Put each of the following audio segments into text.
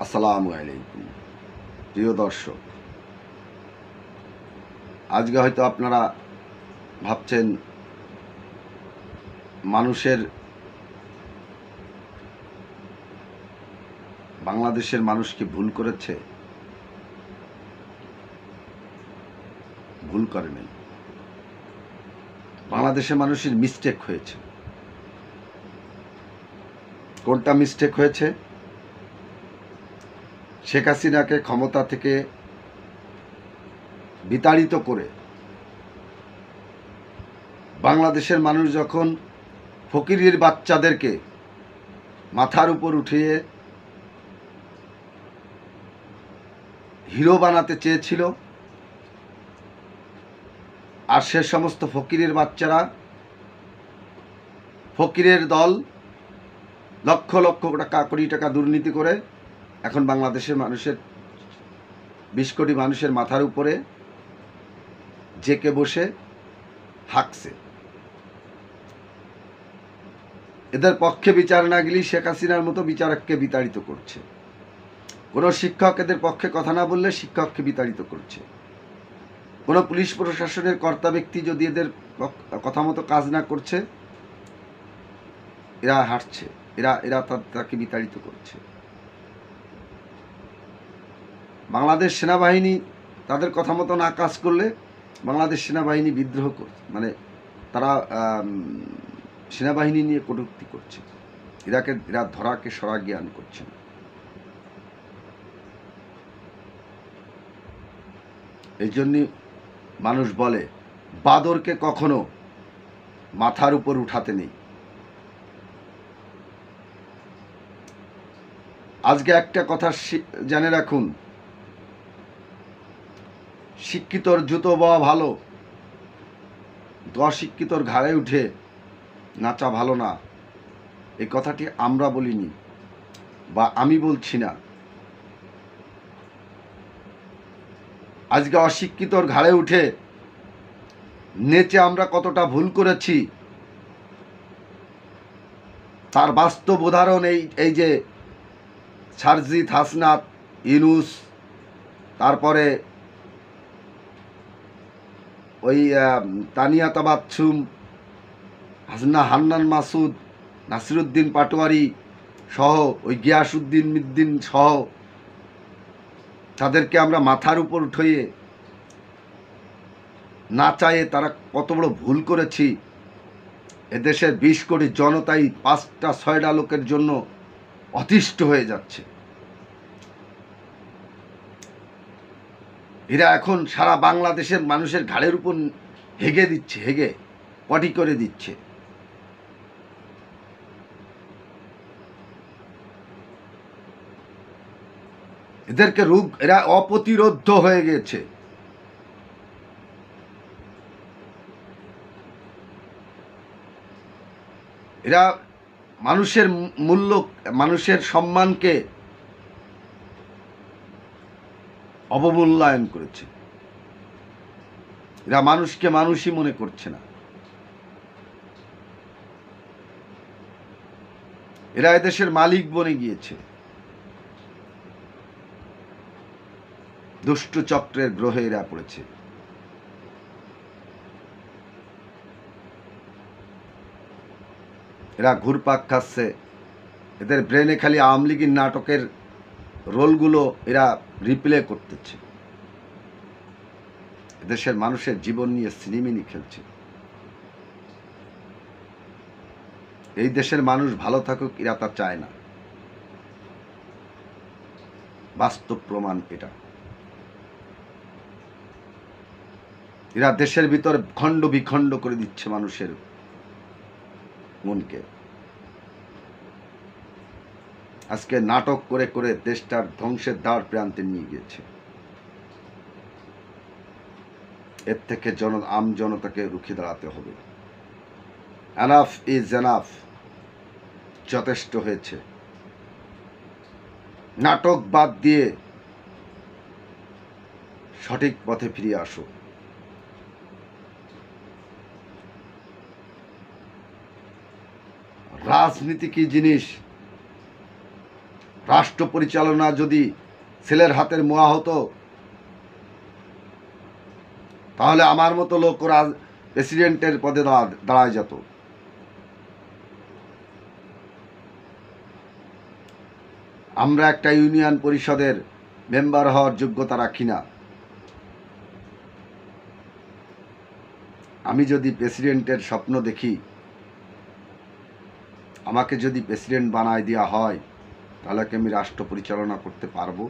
আসসালামু আলাইকুম প্রিয় দর্শক, আজকে হয়তো আপনারা ভাবছেন বাংলাদেশের মানুষ কি ভুল করেছে? ভুল করে নাই। বাংলাদেশের মানুষের মিস্টেক হয়েছে। কোনটা মিস্টেক হয়েছে? শেখ হাসিনাকে ক্ষমতা থেকে বিতাড়িত করে বাংলাদেশের মানুষ যখন ফকিরের বাচ্চাদেরকে মাথার উপর উঠিয়ে হিরো বানাতে চেয়েছিল, আর সে সমস্ত ফকিরের বাচ্চারা, ফকিরের দল লক্ষ লক্ষ কোটি টাকা দুর্নীতি করে এখন বাংলাদেশের মানুষের 20 কোটি মানুষের মাথার উপরে জেকে বসে হাঁকছে। এদের পক্ষে বিচার না গেলেই শেখ হাসিনার মতো বিচারককে বিতাড়িত করছে। কোনো শিক্ষক এদের পক্ষে কথা না বললে শিক্ষককে বিতাড়িত করছে। কোনো পুলিশ প্রশাসনের কর্তা ব্যক্তি যদি এদের কথা মতো কাজ না করছে, এরা হাঁটছে, এরা তাকে বিতাড়িত করছে। বাংলাদেশ সেনাবাহিনী তাদের কথা মতো না কাজ করলে বাংলাদেশ সেনাবাহিনী বিদ্রোহ করছে, মানে তারা সেনাবাহিনী নিয়ে কটূক্তি করছে। এরা ধরাকে সরা জ্ঞান করছে না। এই জন্যই মানুষ বলে বাদরকে কখনো মাথার উপর উঠাতে নেই। আজকে একটা কথা জেনে রাখুন, শিক্ষিতর জুতো বওয়া ভালো, অশিক্ষিতর ঘাড়ে উঠে নাচা ভালো না। এই কথাটি আমরা বলিনি বা আমি বলছি না। আজকে অশিক্ষিতর ঘাড়ে উঠে নেচে আমরা কতটা ভুল করেছি তার বাস্তব উদাহরণ এই যে সারজিৎ, হাসনাত, ইউনূস, তারপরে ওই তানিয়া তাবাচ্ছুম, হান্নান মাসুদ, নাসিরুদ্দিন পাটোয়ারি সহ ওই গিয়াসউদ্দিন মিদ্দিন সহ তাদেরকে আমরা মাথার উপর উঠিয়ে না চাইয়ে তারা কত বড় ভুল করেছি। এদেশের 20 কোটি জনতাই 5টা-6টা লোকের জন্য অতিষ্ঠ হয়ে যাচ্ছে। এরা এখন সারা বাংলাদেশের মানুষের ঘাড়ের উপর হেগে দিচ্ছে, হেগে পটি করে দিচ্ছে। এদেরকে এরা অপ্রতিরোধ্য হয়ে গেছে। এরা মানুষের মূল্য, মানুষের সম্মানকে অবমূল্যায়ন করেছে। এরা মানুষকে মানুষই মনে করছে না। এরা এদেশের মালিক বনে গিয়েছে। দুষ্ট চক্রের গ্রহে এরা পড়েছে। এরা ঘুরপাক খাচ্ছে। এদের ব্রেনে খালি আওয়ামী লীগের নাটকের রোলগুলো এরা রিপ্লে করতেছে। দেশের মানুষের জীবন নিয়ে সিনেমিনি খেলছে। এই দেশের মানুষ ভালো থাকুক এরা তা চায় না। বাস্তব প্রমাণ এটা। এরা দেশের ভিতর খণ্ড বিখণ্ড করে দিচ্ছে মানুষের মনকে। আজকে নাটক করে করে দেশটার ধ্বংসের দ্বার প্রান্তে নিয়ে গিয়েছে। এর থেকে আম জনতাকে রুখে দাঁড়াতে হবে। এনাফ ইজ এনাফ, যথেষ্ট হয়েছে। নাটক বাদ দিয়ে সঠিক পথে ফিরে আসো। রাজনীতি কি জিনিস রাষ্ট্র পরিচালনা যদি ছেলের হাতের মোয়া হতো, তাহলে আমার মতো লোক ওরা প্রেসিডেন্টের পদে দাঁড়ায় যেত। আমরা একটা ইউনিয়ন পরিষদের মেম্বার হওয়ার যোগ্যতা রাখি না। আমি যদি প্রেসিডেন্টের স্বপ্ন দেখি, আমাকে যদি প্রেসিডেন্ট বানায় দেওয়া হয়, তাহলে কি আমি রাষ্ট্র পরিচালনা করতে পারবো?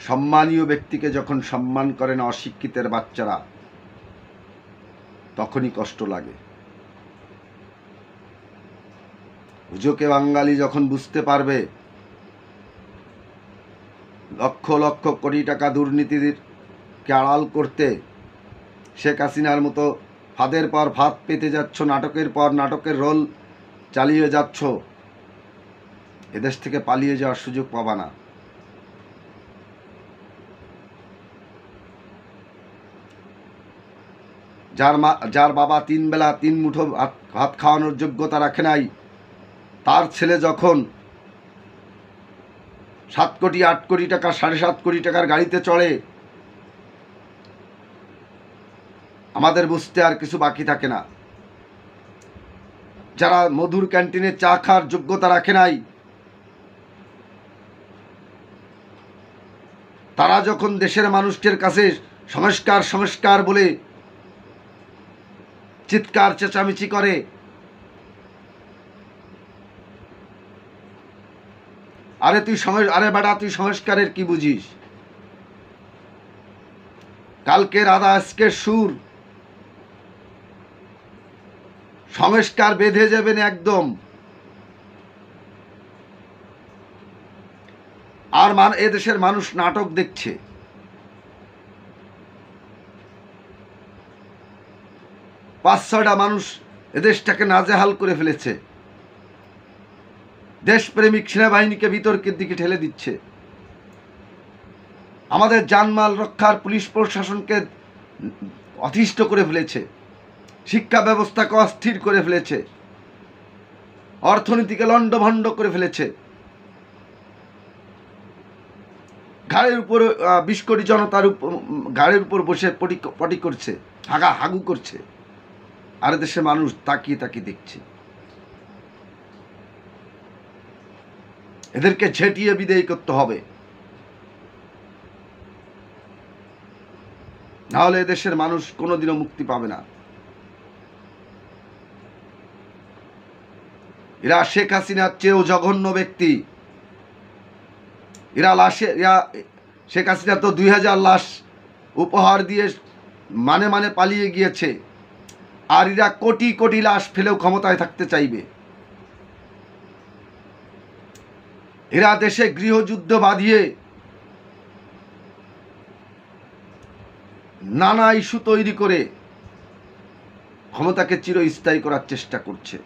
সম্মানীয় ব্যক্তিকে যখন সম্মান করে না অশিক্ষিতের বাচ্চারা, তখনই কষ্ট লাগে। হুজুকে বাঙালি যখন বুঝতে পারবে লক্ষ লক্ষ কোটি টাকা দুর্নীতিকে আড়াল করতে শেখ হাসিনার মতো ফাঁদের পর ফাঁদ পেতে যাচ্ছ, নাটকের পর নাটকের রোল চালিয়ে যাচ্ছ, এদেশ থেকে পালিয়ে যাওয়ার সুযোগ পাবা না। যার বাবা 3 বেলা 3 মুঠো ভাত খাওয়ানোর যোগ্যতা রাখে নাই, তার ছেলে যখন 7 কোটি 8 কোটি টাকা 7.5 কোটি টাকার গাড়িতে চড়ে, আমাদের বুঝতে আর কিছু বাকি থাকে না। যারা মধুর ক্যান্টিনে চা খাওয়ার যোগ্যতা রাখে নাই, তারা যখন দেশের মানুষের কাছে সংস্কার সংস্কার বলে চিৎকার চেঁচামেচি করে, আরে বেটা তুই সংস্কারের কি বুঝিস? কালকের আদা আজকের সুর, সংস্কার বেঁধে যাবেন একদম। আর এদেশের মানুষ নাটক দেখছে। পাঁচ ছয়টা মানুষ এদেশটাকে নাজেহাল করে ফেলেছে, দেশপ্রেমিক সেনাবাহিনীকে বিতর্কের দিকে ঠেলে দিচ্ছে, আমাদের জানমাল রক্ষার পুলিশ প্রশাসনকে অতিষ্ঠ করে ফেলেছে, শিক্ষা ব্যবস্থাকে অস্থির করে ফেলেছে, অর্থনীতিকে লণ্ডভণ্ড করে ফেলেছে। ঘাড়ের উপর 20 কোটি জনতার ঘাড়ের উপর বসে পটি করছে, হাগু করছে, আর দেশের মানুষ তাকিয়ে তাকিয়ে দেখছে। এদেরকে ঝেঁটিয়ে বিদায় করতে হবে, নাহলে এদেশের মানুষ কোনোদিনও মুক্তি পাবে না। এরা শেখ হাসিনার চেয়েও জঘন্য ব্যক্তি। শেখ হাসিনা তো 2000 লাশ উপহার দিয়ে মানে পালিয়ে গিয়েছে, আর এরা কোটি কোটি লাশ ফেলেও ক্ষমতায় থাকতে চাইবে। এরা দেশে গৃহযুদ্ধ বাঁধিয়ে নানা ইস্যু তৈরি করে ক্ষমতাকে চিরস্থায়ী করার চেষ্টা করছে।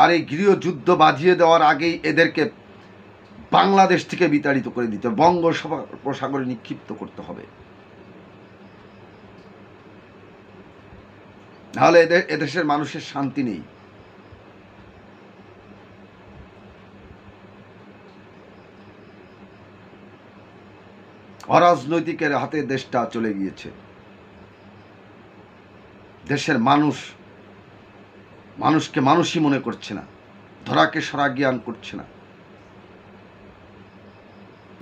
আর এই গৃহযুদ্ধ বাঁধিয়ে দেওয়ার আগেই এদেরকে বাংলাদেশ থেকে বিতাড়িত করে দিতে, বঙ্গোপসাগরে নিক্ষিপ্ত করতে হবে, নাহলে এদেশের মানুষের শান্তি নেই। অরাজনৈতিকের হাতে দেশটা চলে গিয়েছে। দেশের মানুষকে মানুষই মনে করছে না, ধরাকে সরা জ্ঞান করছে না।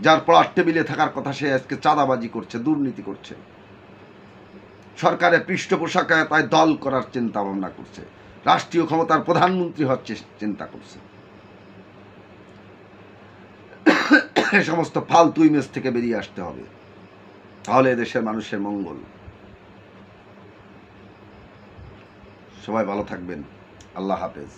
যার পড়ার টেবিলে থাকার কথা সে আজকে চাঁদাবাজি করছে, দুর্নীতি করছে, সরকারের পৃষ্ঠপোষকতায় দল করার চিন্তা ভাবনা করছে, রাষ্ট্রীয় ক্ষমতার প্রধানমন্ত্রী হচ্ছে চিন্তা করছে। এই সমস্ত ফালতু ইমেজ থেকে বেরিয়ে আসতে হবে, তাহলে দেশের মানুষের মঙ্গল। সবাই ভালো থাকবেন। আল্লাহ হাফেজ।